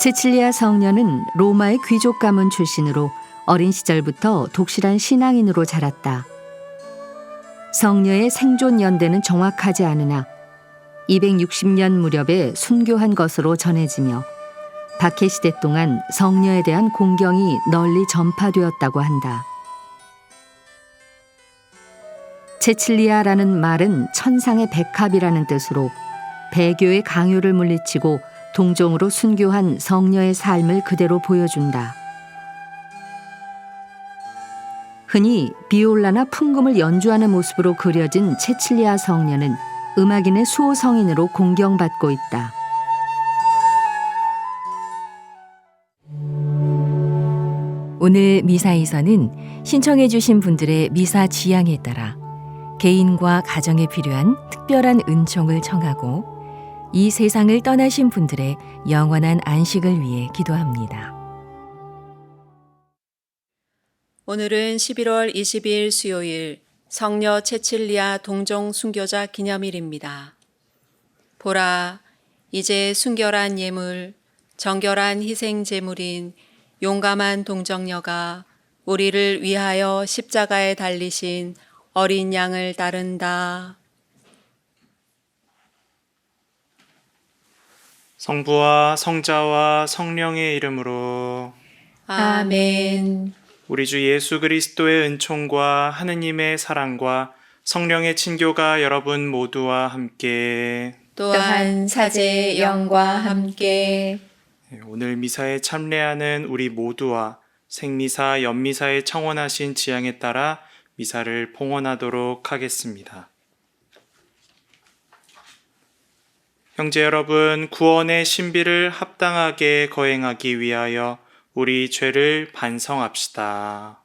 체칠리아 성녀는 로마의 귀족 가문 출신으로 어린 시절부터 독실한 신앙인으로 자랐다. 성녀의 생존 연대는 정확하지 않으나 260년 무렵에 순교한 것으로 전해지며 박해 시대 동안 성녀에 대한 공경이 널리 전파되었다고 한다. 체칠리아라는 말은 천상의 백합이라는 뜻으로 배교의 강요를 물리치고 동정으로 순교한 성녀의 삶을 그대로 보여준다. 흔히 비올라나 풍금을 연주하는 모습으로 그려진 체칠리아 성녀는 음악인의 수호 성인으로 공경받고 있다. 오늘 미사에서는 신청해 주신 분들의 미사 지향에 따라 개인과 가정에 필요한 특별한 은총을 청하고 이 세상을 떠나신 분들의 영원한 안식을 위해 기도합니다. 오늘은 11월 20일 수요일 성녀 체칠리아 동정 순교자 기념일입니다. 보라, 이제 순결한 예물, 정결한 희생 제물인 용감한 동정녀가 우리를 위하여 십자가에 달리신 어린 양을 따른다. 성부와 성자와 성령의 이름으로 아멘. 우리 주 예수 그리스도의 은총과 하느님의 사랑과 성령의 친교가 여러분 모두와 함께 또한 사제의 영과 함께 오늘 미사에 참례하는 우리 모두와 생미사, 연미사에 청원하신 지향에 따라 미사를 봉헌하도록 하겠습니다. 형제 여러분, 구원의 신비를 합당하게 거행하기 위하여 우리 죄를 반성합시다.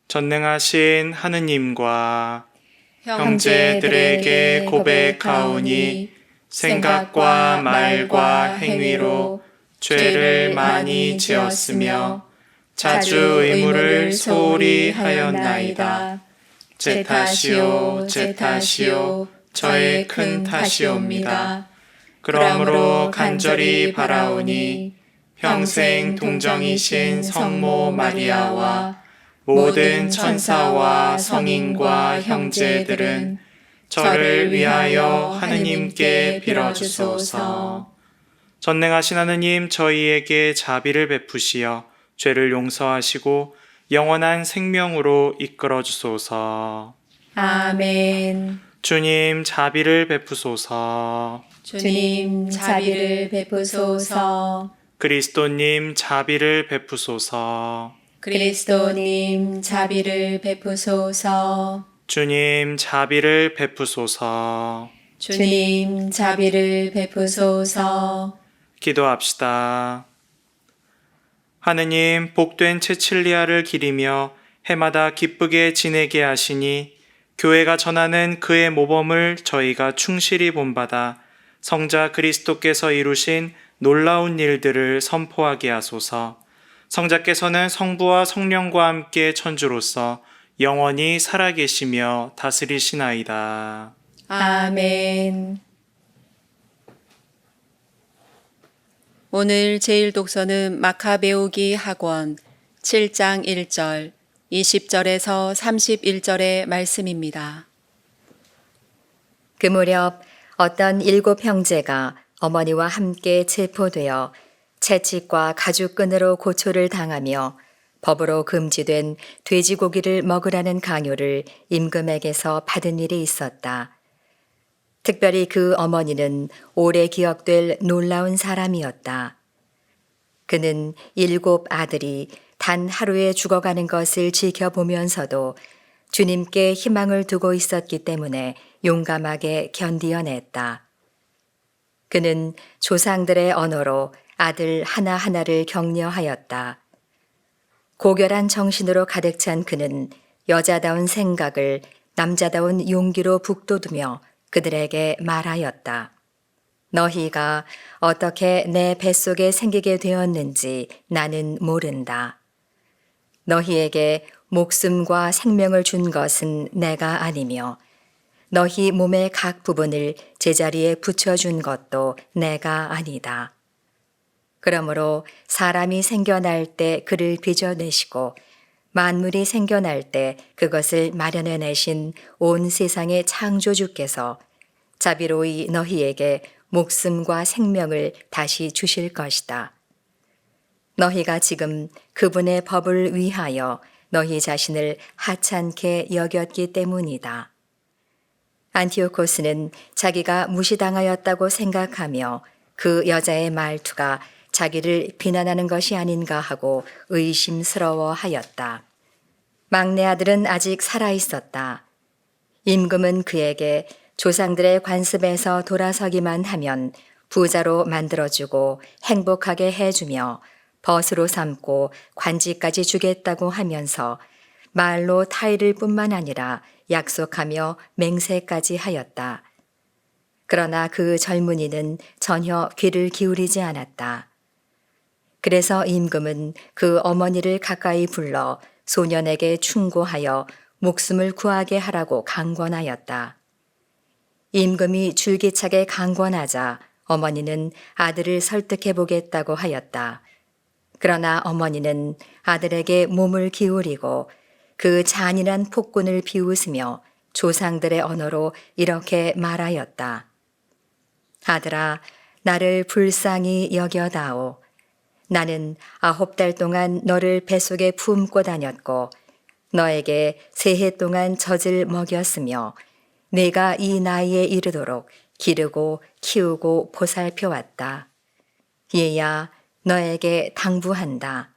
전능하신 하느님과 형제들에게 고백하오니 생각과 말과 행위로 죄를 많이 지었으며 자주 의무를 소홀히 하였나이다. 제 탓이요, 제 탓이요, 저의 큰 탓이옵니다. 그러므로 간절히 바라오니 평생 동정이신 성모 마리아와 모든 천사와 성인과 형제들은 저를 위하여 하느님께 빌어주소서. 전능하신 하느님, 저희에게 자비를 베푸시어 죄를 용서하시고 영원한 생명으로 이끌어 주소서. 아멘. 주님, 자비를 베푸소서. 주님, 자비를 베푸소서. 그리스도님, 자비를 베푸소서. 그리스도님, 자비를 베푸소서. 주님, 자비를 베푸소서. 주님, 자비를 베푸소서. 기도합시다. 하느님, 복된 체칠리아를 기리며 해마다 기쁘게 지내게 하시니 교회가 전하는 그의 모범을 저희가 충실히 본받아 성자 그리스도께서 이루신 놀라운 일들을 선포하게 하소서. 성자께서는 성부와 성령과 함께 천주로서 영원히 살아계시며 다스리시나이다. 아멘. 오늘 제일독서는 마카베오기 학원 7장 1절, 20절에서 31절의 말씀입니다. 그 무렵 어떤 7 형제가 어머니와 함께 체포되어 채찍과 가죽끈으로 고초를 당하며 법으로 금지된 돼지고기를 먹으라는 강요를 임금에게서 받은 일이 있었다. 특별히 그 어머니는 오래 기억될 놀라운 사람이었다. 그는 7 아들이 단 하루에 죽어가는 것을 지켜보면서도 주님께 희망을 두고 있었기 때문에 용감하게 견디어냈다. 그는 조상들의 언어로 아들 하나하나를 격려하였다. 고결한 정신으로 가득 찬 그는 여자다운 생각을 남자다운 용기로 북돋우며 그들에게 말하였다. 너희가 어떻게 내 뱃속에 생기게 되었는지 나는 모른다. 너희에게 목숨과 생명을 준 것은 내가 아니며 너희 몸의 각 부분을 제자리에 붙여준 것도 내가 아니다. 그러므로 사람이 생겨날 때 그를 빚어내시고 만물이 생겨날 때 그것을 마련해 내신 온 세상의 창조주께서 자비로이 너희에게 목숨과 생명을 다시 주실 것이다. 너희가 지금 그분의 법을 위하여 너희 자신을 하찮게 여겼기 때문이다. 안티오코스는 자기가 무시당하였다고 생각하며 그 여자의 말투가 자기를 비난하는 것이 아닌가 하고 의심스러워하였다. 막내 아들은 아직 살아 있었다. 임금은 그에게 조상들의 관습에서 돌아서기만 하면 부자로 만들어주고 행복하게 해주며 벗으로 삼고 관지까지 주겠다고 하면서 말로 타이를 뿐만 아니라 약속하며 맹세까지 하였다. 그러나 그 젊은이는 전혀 귀를 기울이지 않았다. 그래서 임금은 그 어머니를 가까이 불러 소년에게 충고하여 목숨을 구하게 하라고 강권하였다. 임금이 줄기차게 강권하자 어머니는 아들을 설득해 보겠다고 하였다. 그러나 어머니는 아들에게 몸을 기울이고 그 잔인한 폭군을 비웃으며 조상들의 언어로 이렇게 말하였다. 아들아, 나를 불쌍히 여겨다오. 나는 9달 동안 너를 뱃속에 품고 다녔고 너에게 3해 동안 젖을 먹였으며 내가 이 나이에 이르도록 기르고 키우고 보살펴왔다. 얘야, 너에게 당부한다.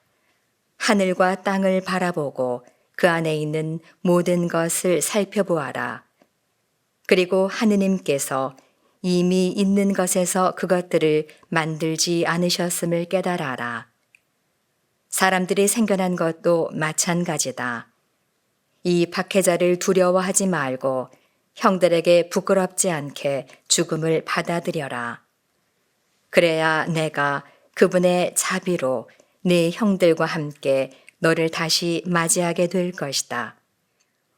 하늘과 땅을 바라보고 그 안에 있는 모든 것을 살펴보아라. 그리고 하느님께서 이미 있는 것에서 그것들을 만들지 않으셨음을 깨달아라. 사람들이 생겨난 것도 마찬가지다. 이 박해자를 두려워하지 말고 형들에게 부끄럽지 않게 죽음을 받아들여라. 그래야 내가 그분의 자비로 네 형들과 함께 너를 다시 맞이하게 될 것이다.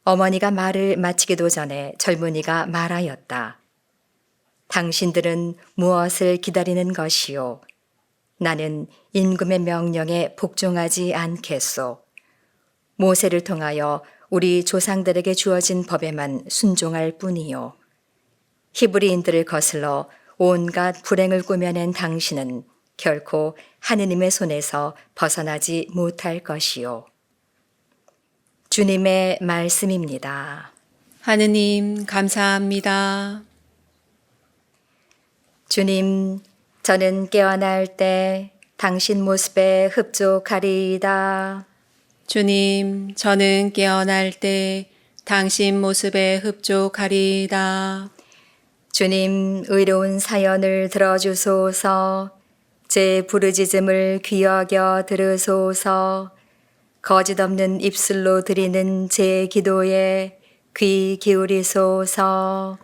어머니가 말을 마치기도 전에 젊은이가 말하였다. 당신들은 무엇을 기다리는 것이요? 나는 임금의 명령에 복종하지 않겠소. 모세를 통하여 우리 조상들에게 주어진 법에만 순종할 뿐이요. 히브리인들을 거슬러 온갖 불행을 꾸며낸 당신은 결코 하느님의 손에서 벗어나지 못할 것이요. 주님의 말씀입니다. 하느님, 감사합니다. 주님, 저는 깨어날 때 당신 모습에 흡족하리이다. 주님, 저는 깨어날 때 당신 모습에 흡족하리이다. 주님, 의로운 사연을 들어주소서. 제 부르짖음을 귀여겨 들으소서. 거짓 없는 입술로 드리는 제 기도에 귀 기울이소서.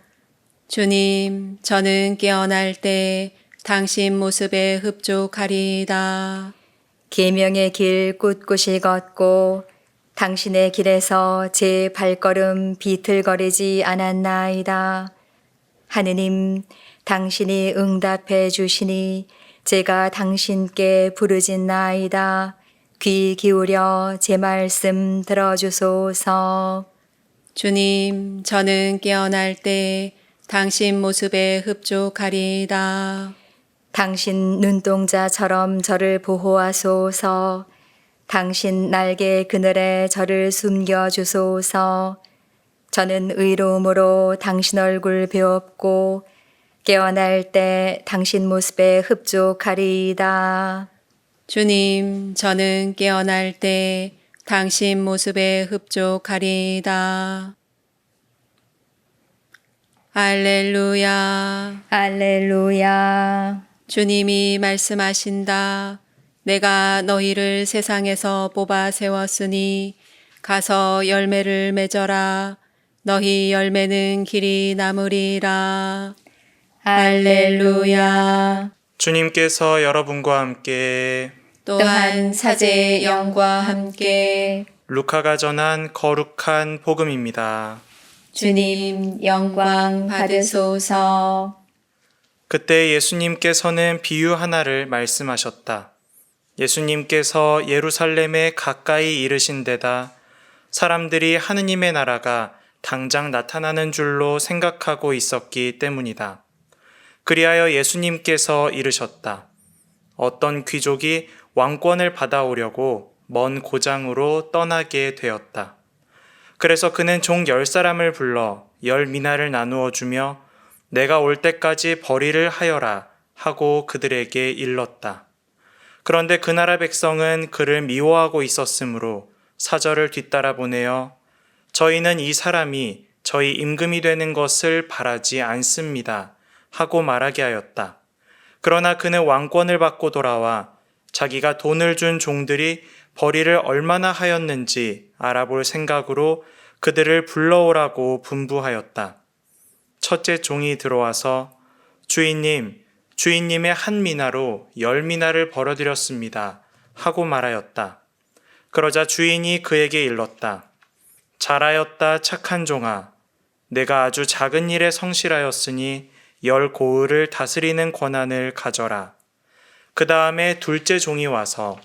주님, 저는 깨어날 때 당신 모습에 흡족하리이다. 계명의 길 꿋꿋이 걷고 당신의 길에서 제 발걸음 비틀거리지 않았나이다. 하느님, 당신이 응답해 주시니 제가 당신께 부르짖나이다. 귀 기울여 제 말씀 들어주소서. 주님, 저는 깨어날 때 당신 모습에 흡족하리이다. 당신 눈동자처럼 저를 보호하소서. 당신 날개 그늘에 저를 숨겨주소서. 저는 의로움으로 당신 얼굴 배웠고 깨어날 때 당신 모습에 흡족하리이다. 주님, 저는 깨어날 때 당신 모습에 흡족하리이다. 할렐루야. 할렐루야. 주님이 말씀하신다. 내가 너희를 세상에서 뽑아 세웠으니 가서 열매를 맺어라. 너희 열매는 길이 남으리라. 할렐루야. 주님께서 여러분과 함께 또한 사제의 영과 함께 루카가 전한 거룩한 복음입니다. 주님 영광 받으소서. 그때 예수님께서는 비유 하나를 말씀하셨다. 예수님께서 예루살렘에 가까이 이르신 데다 사람들이 하느님의 나라가 당장 나타나는 줄로 생각하고 있었기 때문이다. 그리하여 예수님께서 이르셨다. 어떤 귀족이 왕권을 받아오려고 먼 고장으로 떠나게 되었다. 그래서 그는 종 10사람을 불러 10미나를 나누어 주며 내가 올 때까지 벌이를 하여라 하고 그들에게 일렀다. 그런데 그 나라 백성은 그를 미워하고 있었으므로 사절을 뒤따라 보내어 저희는 이 사람이 저희 임금이 되는 것을 바라지 않습니다 하고 말하게 하였다. 그러나 그는 왕권을 받고 돌아와 자기가 돈을 준 종들이 벌이를 얼마나 하였는지 알아볼 생각으로 그들을 불러오라고 분부하였다. 첫째 종이 들어와서 주인님의 한 미나로 10미나를 벌어들였습니다 하고 말하였다. 그러자 주인이 그에게 일렀다. 잘하였다 착한 종아. 내가 아주 작은 일에 성실하였으니 10고을을 다스리는 권한을 가져라. 그 다음에 둘째 종이 와서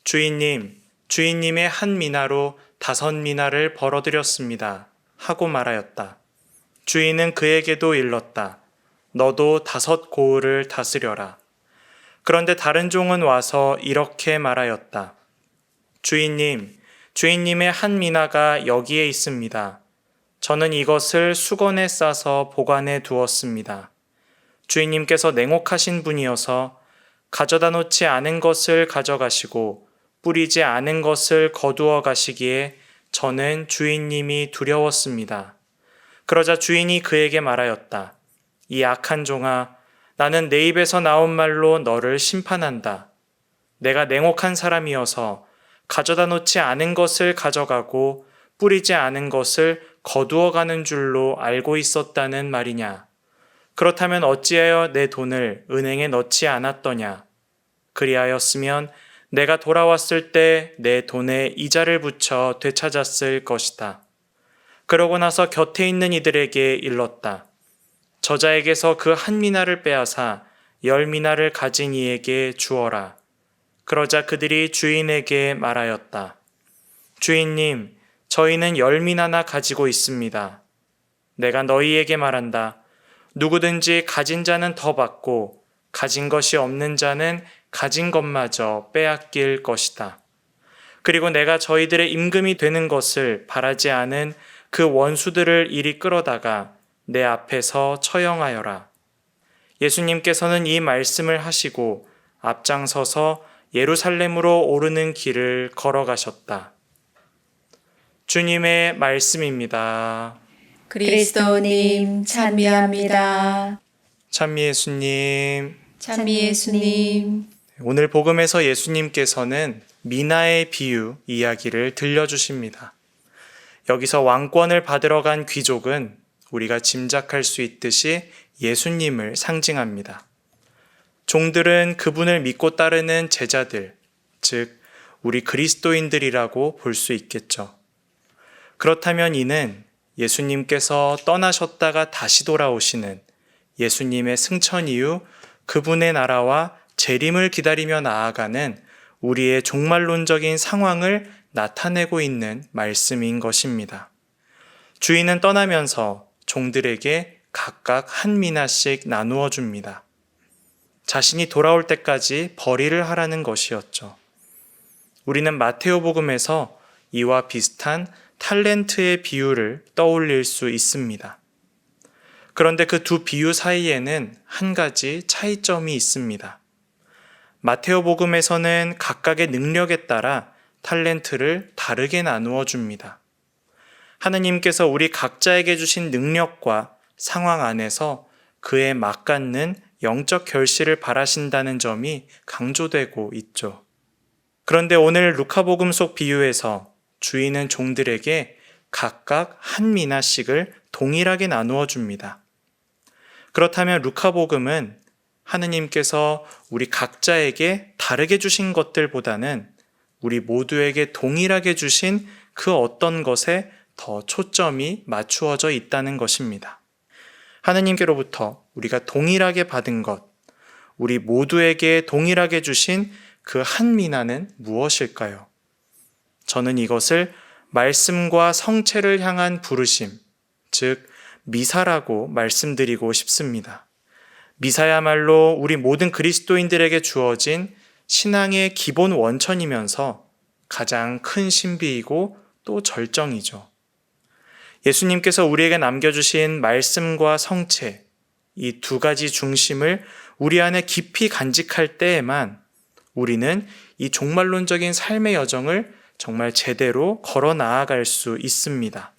주인님의 한 미나로 5미나를 벌어들였습니다 하고 말하였다. 주인은 그에게도 일렀다. 너도 5고을을 다스려라. 그런데 다른 종은 와서 이렇게 말하였다. 주인님의 한 미나가 여기에 있습니다. 저는 이것을 수건에 싸서 보관해 두었습니다. 주인님께서 냉혹하신 분이어서 가져다 놓지 않은 것을 가져가시고 뿌리지 않은 것을 거두어 가시기에 저는 주인님이 두려웠습니다. 그러자 주인이 그에게 말하였다. 이 악한 종아, 나는 내 입에서 나온 말로 너를 심판한다. 내가 냉혹한 사람이어서 가져다 놓지 않은 것을 가져가고 뿌리지 않은 것을 거두어 가는 줄로 알고 있었다는 말이냐? 그렇다면 어찌하여 내 돈을 은행에 넣지 않았더냐? 그리하였으면 내가 돌아왔을 때 내 돈에 이자를 붙여 되찾았을 것이다. 그러고 나서 곁에 있는 이들에게 일렀다. 저자에게서 그 한 미나를 빼앗아 10미나를 가진 이에게 주어라. 그러자 그들이 주인에게 말하였다. 주인님, 저희는 10미나나 가지고 있습니다. 내가 너희에게 말한다. 누구든지 가진 자는 더 받고 가진 것이 없는 자는 가진 것마저 빼앗길 것이다. 그리고 내가 저희들의 임금이 되는 것을 바라지 않은 그 원수들을 이리 끌어다가 내 앞에서 처형하여라. 예수님께서는 이 말씀을 하시고 앞장서서 예루살렘으로 오르는 길을 걸어가셨다. 주님의 말씀입니다. 그리스도님 찬미합니다. 찬미 예수님. 찬미 예수님. 오늘 복음에서 예수님께서는 미나의 비유 이야기를 들려주십니다. 여기서 왕권을 받으러 간 귀족은 우리가 짐작할 수 있듯이 예수님을 상징합니다. 종들은 그분을 믿고 따르는 제자들, 즉 우리 그리스도인들이라고 볼 수 있겠죠. 그렇다면 이는 예수님께서 떠나셨다가 다시 돌아오시는 예수님의 승천 이후 그분의 나라와 재림을 기다리며 나아가는 우리의 종말론적인 상황을 나타내고 있는 말씀인 것입니다. 주인은 떠나면서 종들에게 각각 한 미나씩 나누어 줍니다. 자신이 돌아올 때까지 벌이를 하라는 것이었죠. 우리는 마테오복음에서 이와 비슷한 탤런트의 비유를 떠올릴 수 있습니다. 그런데 그 두 비유 사이에는 한 가지 차이점이 있습니다. 마테오복음에서는 각각의 능력에 따라 탤런트를 다르게 나누어 줍니다. 하느님께서 우리 각자에게 주신 능력과 상황 안에서 그에 맞닿는 영적 결실을 바라신다는 점이 강조되고 있죠. 그런데 오늘 루카복음 속 비유에서 주인은 종들에게 각각 한 미나씩을 동일하게 나누어 줍니다. 그렇다면 루카복음은 하느님께서 우리 각자에게 다르게 주신 것들보다는 우리 모두에게 동일하게 주신 그 어떤 것에 더 초점이 맞추어져 있다는 것입니다. 하느님께로부터 우리가 동일하게 받은 것, 우리 모두에게 동일하게 주신 그 한 미나는 무엇일까요? 저는 이것을 말씀과 성체를 향한 부르심, 즉 미사라고 말씀드리고 싶습니다. 미사야말로 우리 모든 그리스도인들에게 주어진 신앙의 기본 원천이면서 가장 큰 신비이고 또 절정이죠. 예수님께서 우리에게 남겨주신 말씀과 성체, 이 두 가지 중심을 우리 안에 깊이 간직할 때에만 우리는 이 종말론적인 삶의 여정을 정말 제대로 걸어 나아갈 수 있습니다.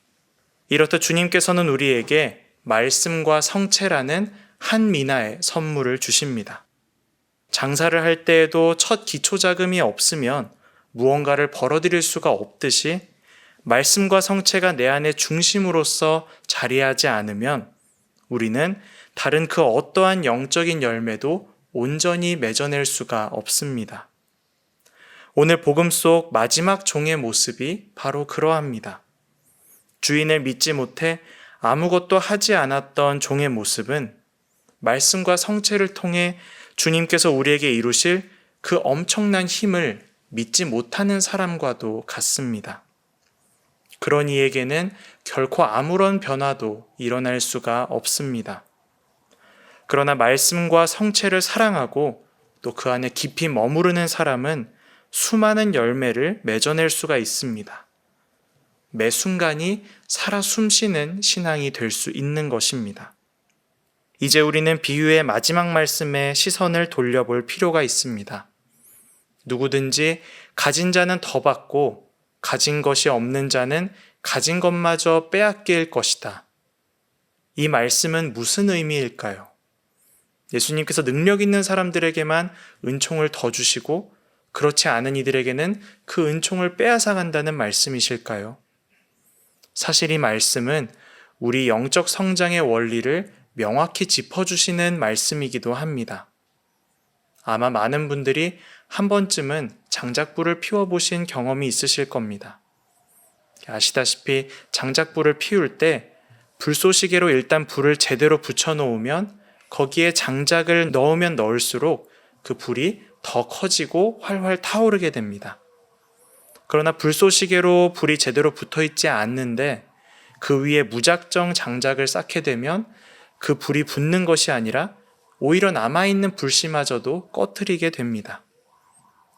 이렇듯 주님께서는 우리에게 말씀과 성체라는 한 미나의 선물을 주십니다. 장사를 할 때에도 첫 기초 자금이 없으면 무언가를 벌어들일 수가 없듯이 말씀과 성체가 내 안의 중심으로서 자리하지 않으면 우리는 다른 그 어떠한 영적인 열매도 온전히 맺어낼 수가 없습니다. 오늘 복음 속 마지막 종의 모습이 바로 그러합니다. 주인을 믿지 못해 아무것도 하지 않았던 종의 모습은 말씀과 성체를 통해 주님께서 우리에게 이루실 그 엄청난 힘을 믿지 못하는 사람과도 같습니다. 그런 이에게는 결코 아무런 변화도 일어날 수가 없습니다. 그러나 말씀과 성체를 사랑하고 또 그 안에 깊이 머무르는 사람은 수많은 열매를 맺어낼 수가 있습니다. 매 순간이 살아 숨쉬는 신앙이 될 수 있는 것입니다. 이제 우리는 비유의 마지막 말씀에 시선을 돌려볼 필요가 있습니다. 누구든지 가진 자는 더 받고 가진 것이 없는 자는 가진 것마저 빼앗길 것이다. 이 말씀은 무슨 의미일까요? 예수님께서 능력 있는 사람들에게만 은총을 더 주시고 그렇지 않은 이들에게는 그 은총을 빼앗아 간다는 말씀이실까요? 사실 이 말씀은 우리 영적 성장의 원리를 명확히 짚어주시는 말씀이기도 합니다. 아마 많은 분들이 한 번쯤은 장작불을 피워보신 경험이 있으실 겁니다. 아시다시피 장작불을 피울 때 불쏘시개로 일단 불을 제대로 붙여놓으면 거기에 장작을 넣으면 넣을수록 그 불이 더 커지고 활활 타오르게 됩니다. 그러나 불쏘시개로 불이 제대로 붙어있지 않는데 그 위에 무작정 장작을 쌓게 되면 그 불이 붙는 것이 아니라 오히려 남아있는 불씨마저도 꺼트리게 됩니다.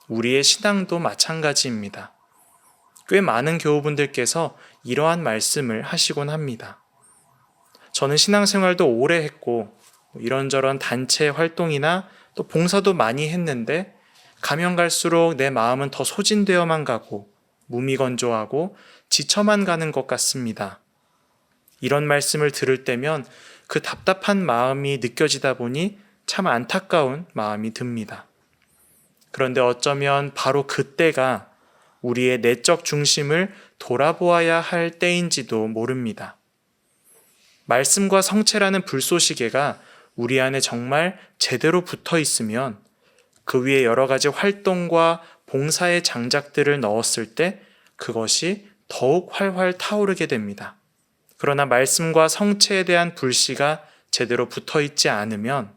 우리의 신앙도 마찬가지입니다. 꽤 많은 교우분들께서 이러한 말씀을 하시곤 합니다. 저는 신앙생활도 오래 했고 이런저런 단체 활동이나 또 봉사도 많이 했는데 가면 갈수록 내 마음은 더 소진되어만 가고 무미건조하고 지쳐만 가는 것 같습니다. 이런 말씀을 들을 때면 그 답답한 마음이 느껴지다 보니 참 안타까운 마음이 듭니다. 그런데 어쩌면 바로 그때가 우리의 내적 중심을 돌아보아야 할 때인지도 모릅니다. 말씀과 성체라는 불쏘시개가 우리 안에 정말 제대로 붙어 있으면 그 위에 여러 가지 활동과 봉사의 장작들을 넣었을 때 그것이 더욱 활활 타오르게 됩니다. 그러나 말씀과 성체에 대한 불씨가 제대로 붙어 있지 않으면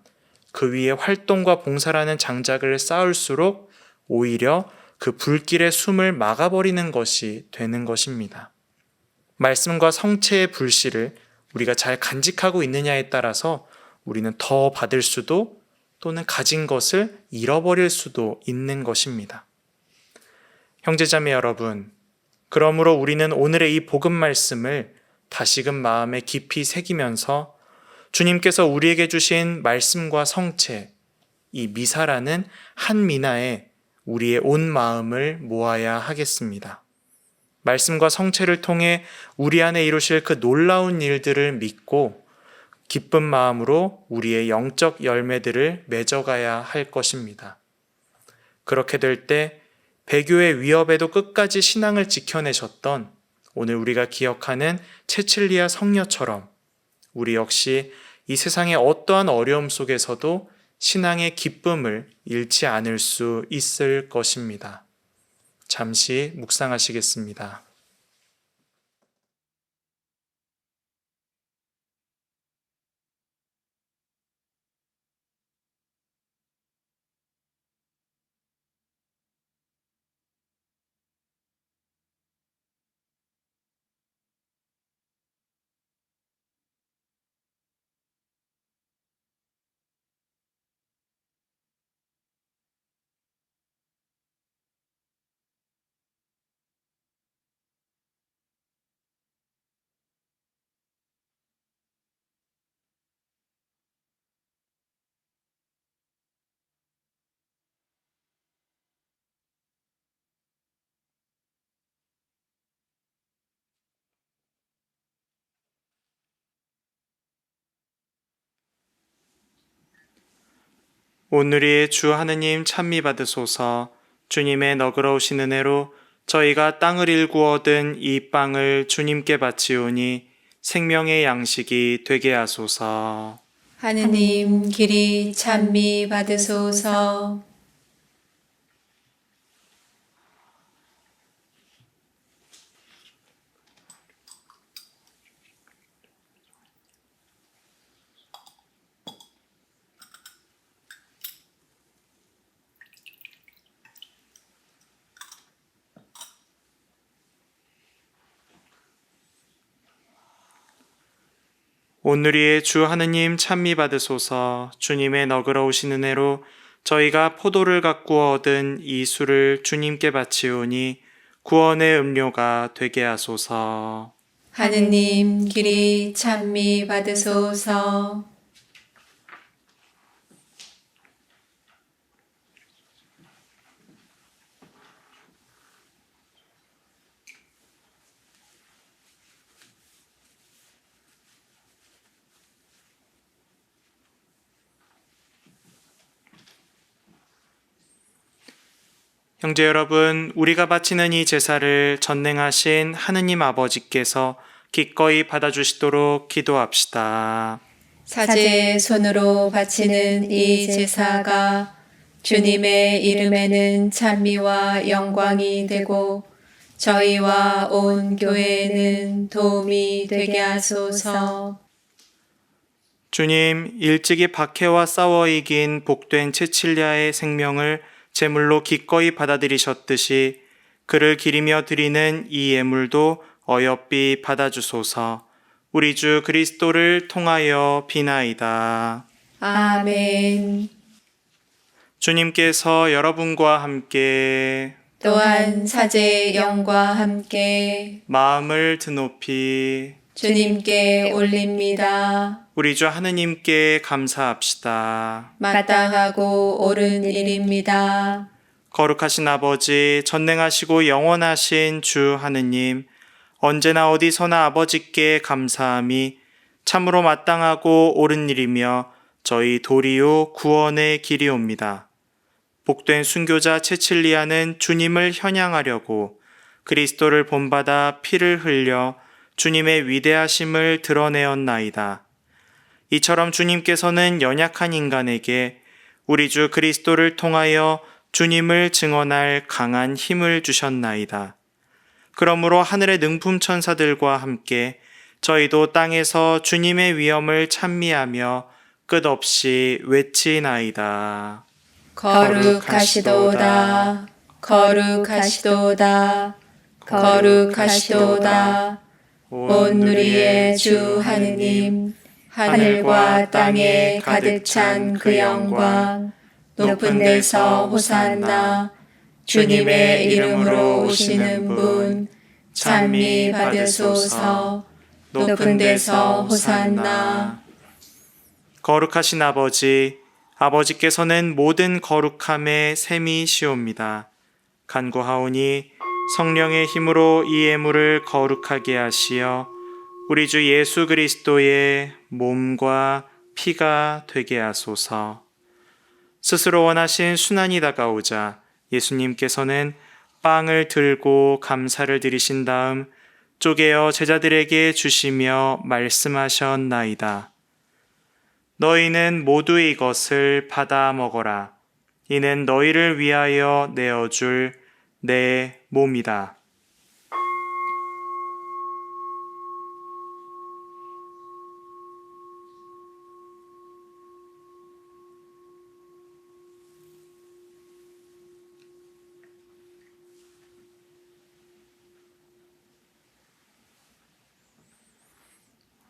그 위에 활동과 봉사라는 장작을 쌓을수록 오히려 그 불길의 숨을 막아버리는 것이 되는 것입니다. 말씀과 성체의 불씨를 우리가 잘 간직하고 있느냐에 따라서 우리는 더 받을 수도 또는 가진 것을 잃어버릴 수도 있는 것입니다. 형제자매 여러분, 그러므로 우리는 오늘의 이 복음 말씀을 다시금 마음에 깊이 새기면서 주님께서 우리에게 주신 말씀과 성체, 이 미사라는 한 미나에 우리의 온 마음을 모아야 하겠습니다. 말씀과 성체를 통해 우리 안에 이루실 그 놀라운 일들을 믿고 기쁜 마음으로 우리의 영적 열매들을 맺어가야 할 것입니다. 그렇게 될 때 배교의 위협에도 끝까지 신앙을 지켜내셨던 오늘 우리가 기억하는 체칠리아 성녀처럼 우리 역시 이 세상의 어떠한 어려움 속에서도 신앙의 기쁨을 잃지 않을 수 있을 것입니다. 잠시 묵상하시겠습니다. 오늘의 주 하느님 찬미 받으소서. 주님의 너그러우신 은혜로 저희가 땅을 일구 얻은 이 빵을 주님께 바치오니 생명의 양식이 되게 하소서. 하느님 길이 찬미 받으소서. 오늘의 주 하느님 찬미 받으소서. 주님의 너그러우신 은혜로 저희가 포도를 가꾸어 얻은 이 술을 주님께 바치오니 구원의 음료가 되게 하소서. 하느님 길이 찬미 받으소서. 형제 여러분, 우리가 바치는 이 제사를 전능하신 하느님 아버지께서 기꺼이 받아주시도록 기도합시다. 사제의 손으로 바치는 이 제사가 주님의 이름에는 찬미와 영광이 되고 저희와 온 교회에는 도움이 되게 하소서. 주님, 일찍이 박해와 싸워 이긴 복된 체칠리아의 생명을 제물로 기꺼이 받아들이셨듯이 그를 기리며 드리는 이 예물도 어여삐 받아주소서. 우리 주 그리스도를 통하여 비나이다. 아멘. 주님께서 여러분과 함께 또한 사제의 영과 함께 마음을 드높이 주님께 올립니다. 우리 주 하느님께 감사합시다. 마땅하고 옳은 일입니다. 거룩하신 아버지, 전능하시고 영원하신 주 하느님, 언제나 어디서나 아버지께 감사함이 참으로 마땅하고 옳은 일이며 저희 도리요 구원의 길이옵니다. 복된 순교자 체칠리아는 주님을 현양하려고 그리스도를 본받아 피를 흘려 주님의 위대하심을 드러내었나이다. 이처럼 주님께서는 연약한 인간에게 우리 주 그리스도를 통하여 주님을 증언할 강한 힘을 주셨나이다. 그러므로 하늘의 능품 천사들과 함께 저희도 땅에서 주님의 위엄을 찬미하며 끝없이 외치나이다. 거룩하시도다. 거룩하시도다. 거룩하시도다. 온 누리의 주 하느님, 하늘과 땅에 가득 찬 그 영광, 높은 데서 호산나, 주님의 이름으로 오시는 분, 찬미 받으소서. 높은 데서 호산나. 거룩하신 아버지, 아버지께서는 모든 거룩함의 셈이시옵니다. 간구하오니 성령의 힘으로 이 예물을 거룩하게 하시어 우리 주 예수 그리스도의 몸과 피가 되게 하소서. 스스로 원하신 순환이 다가오자 예수님께서는 빵을 들고 감사를 드리신 다음 쪼개어 제자들에게 주시며 말씀하셨나이다. 너희는 모두 이것을 받아 먹어라. 이는 너희를 위하여 내어줄 내 몸이다.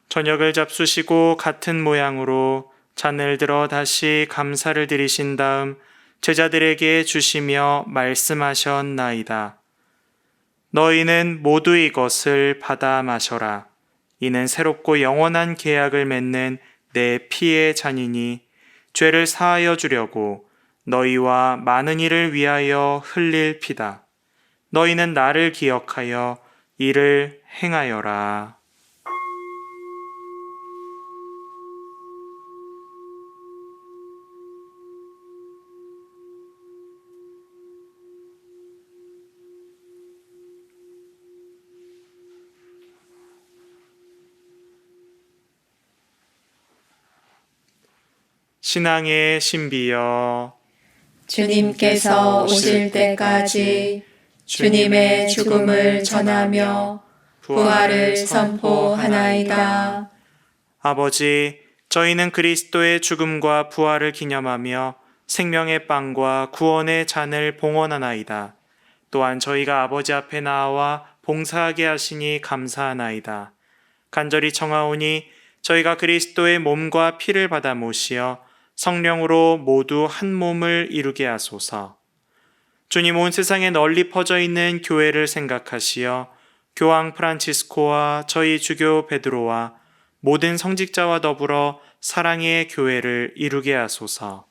저녁을 잡수시고 같은 모양으로 잔을 들어 다시 감사를 드리신 다음 제자들에게 주시며 말씀하셨나이다. 너희는 모두 이것을 받아 마셔라. 이는 새롭고 영원한 계약을 맺는 내 피의 잔이니 죄를 사하여 주려고 너희와 많은 이를 위하여 흘릴 피다. 너희는 나를 기억하여 이를 행하여라. 신앙의 신비여, 주님께서 오실 때까지 주님의 죽음을 전하며 부활을 선포하나이다. 아버지, 저희는 그리스도의 죽음과 부활을 기념하며 생명의 빵과 구원의 잔을 봉헌하나이다. 또한 저희가 아버지 앞에 나와 봉사하게 하시니 감사하나이다. 간절히 청하오니 저희가 그리스도의 몸과 피를 받아 모시어 성령으로 모두 한 몸을 이루게 하소서. 주님, 온 세상에 널리 퍼져 있는 교회를 생각하시어 교황 프란치스코와 저희 주교 베드로와 모든 성직자와 더불어 사랑의 교회를 이루게 하소서.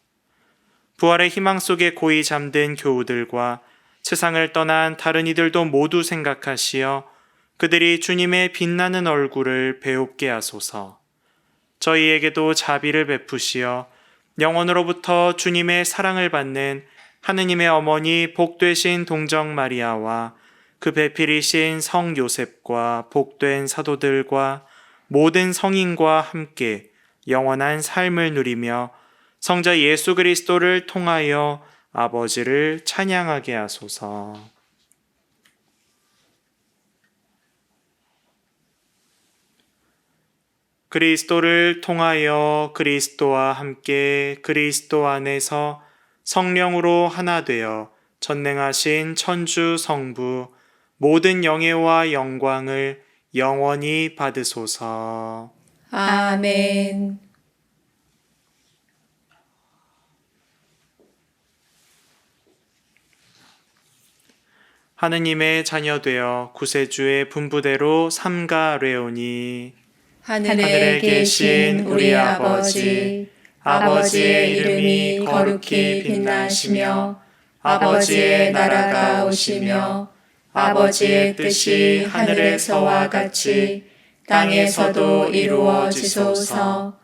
부활의 희망 속에 고이 잠든 교우들과 세상을 떠난 다른 이들도 모두 생각하시어 그들이 주님의 빛나는 얼굴을 배웁게 하소서. 저희에게도 자비를 베푸시어 영원으로부터 주님의 사랑을 받는 하느님의 어머니 복되신 동정 마리아와 그 배필이신 성 요셉과 복된 사도들과 모든 성인과 함께 영원한 삶을 누리며 성자 예수 그리스도를 통하여 아버지를 찬양하게 하소서. 그리스도를 통하여 그리스도와 함께 그리스도 안에서 성령으로 하나 되어 전능하신 천주 성부 모든 영예와 영광을 영원히 받으소서. 아멘. 하느님의 자녀 되어 구세주의 분부대로 삼가뢰오니 하늘에 계신 우리 아버지, 아버지의 이름이 거룩히 빛나시며 아버지의 나라가 오시며 아버지의 뜻이 하늘에서와 같이 땅에서도 이루어지소서.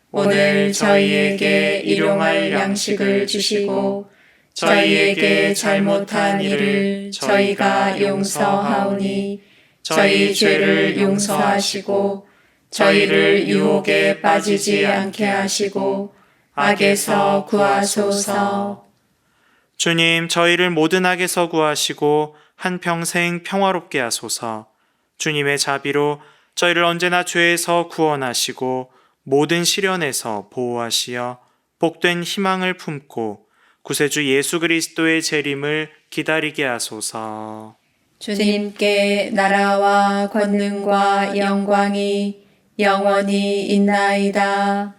오늘 저희에게 일용할 양식을 주시고 저희에게 잘못한 일을 저희가 용서하오니 저희 죄를 용서하시고 저희를 유혹에 빠지지 않게 하시고 악에서 구하소서. 주님, 저희를 모든 악에서 구하시고 한평생 평화롭게 하소서. 주님의 자비로 저희를 언제나 죄에서 구원하시고 모든 시련에서 보호하시어 복된 희망을 품고 구세주 예수 그리스도의 재림을 기다리게 하소서. 주님께 나라와 권능과 영광이 영원히 있나이다.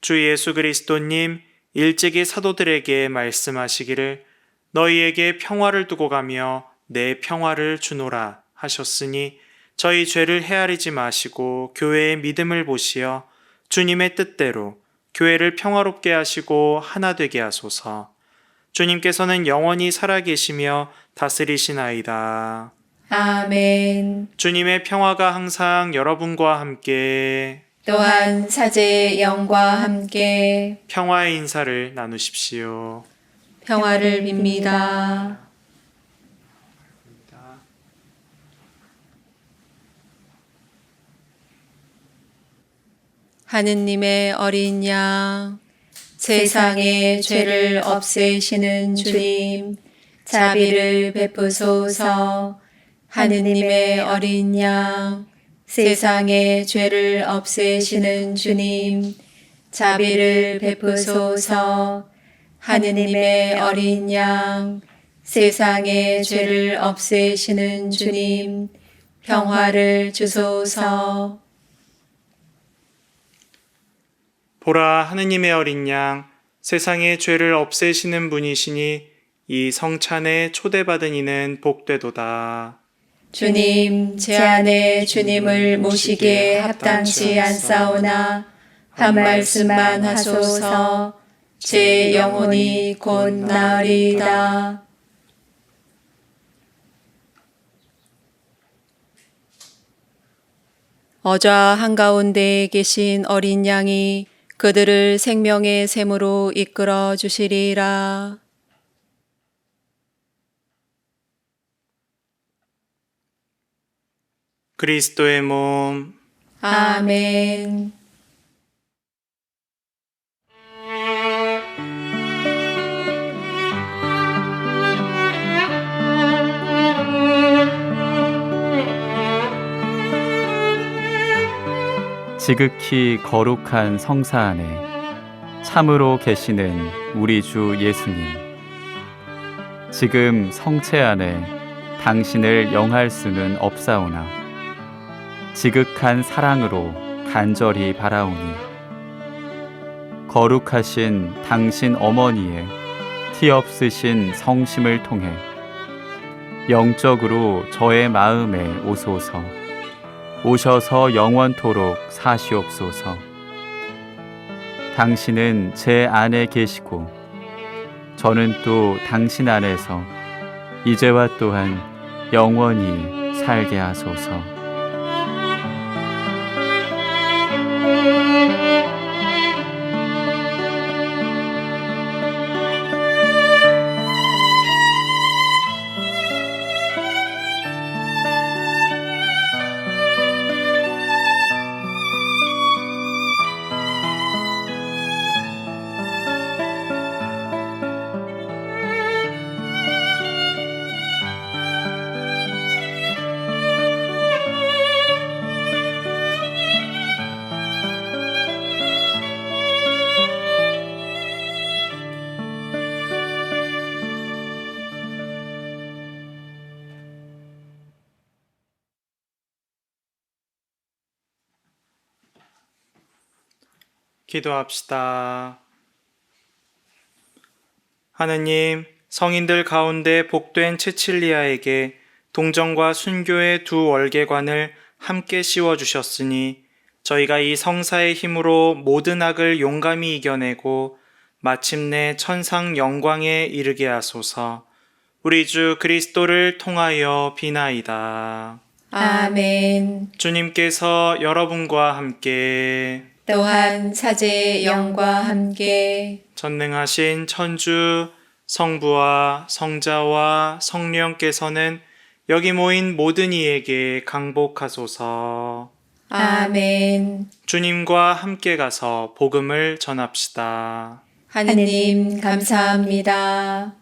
주 예수 그리스도님, 일찍이 사도들에게 말씀하시기를 너희에게 평화를 두고 가며 내 평화를 주노라 하셨으니 저희 죄를 헤아리지 마시고 교회의 믿음을 보시어 주님의 뜻대로 교회를 평화롭게 하시고 하나 되게 하소서. 주님께서는 영원히 살아계시며 다스리시나이다. 아멘. 주님의 평화가 항상 여러분과 함께 또한 사제의 영과 함께 평화의 인사를 나누십시오. 평화를 빕니다. 하느님의 어린 양, 세상의 죄를 없애시는 주님, 자비를 베푸소서. 하느님의 어린 양, 세상의 죄를 없애시는 주님, 자비를 베푸소서. 하느님의 어린 양, 세상의 죄를 없애시는 주님, 평화를 주소서. 보라, 하느님의 어린 양, 세상의 죄를 없애시는 분이시니 이 성찬에 초대받은 이는 복되도다. 주님, 제 안에 주님을 모시기에 합당치 않사오나 한 말씀만 하소서. 제 영혼이 곧 나으리이다. 어좌 한가운데에 계신 어린 양이 그들을 생명의 샘으로 이끌어 주시리라. 그리스도의 몸, 아멘. 지극히 거룩한 성사 안에 참으로 계시는 우리 주 예수님, 지금 성체 안에 당신을 영할 수는 없사오나 지극한 사랑으로 간절히 바라오니 거룩하신 당신 어머니의 티없으신 성심을 통해 영적으로 저의 마음에 오소서. 오셔서 영원토록 사시옵소서. 당신은 제 안에 계시고 저는 또 당신 안에서 이제와 또한 영원히 살게 하소서. 기도합시다. 하느님, 성인들 가운데 복된 체칠리아에게 동정과 순교의 두 월계관을 함께 씌워주셨으니 저희가 이 성사의 힘으로 모든 악을 용감히 이겨내고 마침내 천상 영광에 이르게 하소서. 우리 주 그리스도를 통하여 비나이다. 아멘. 주님께서 여러분과 함께 또한 사제의 영과 함께 전능하신 천주 성부와 성자와 성령께서는 여기 모인 모든 이에게 강복하소서. 아멘. 주님과 함께 가서 복음을 전합시다. 하느님 감사합니다.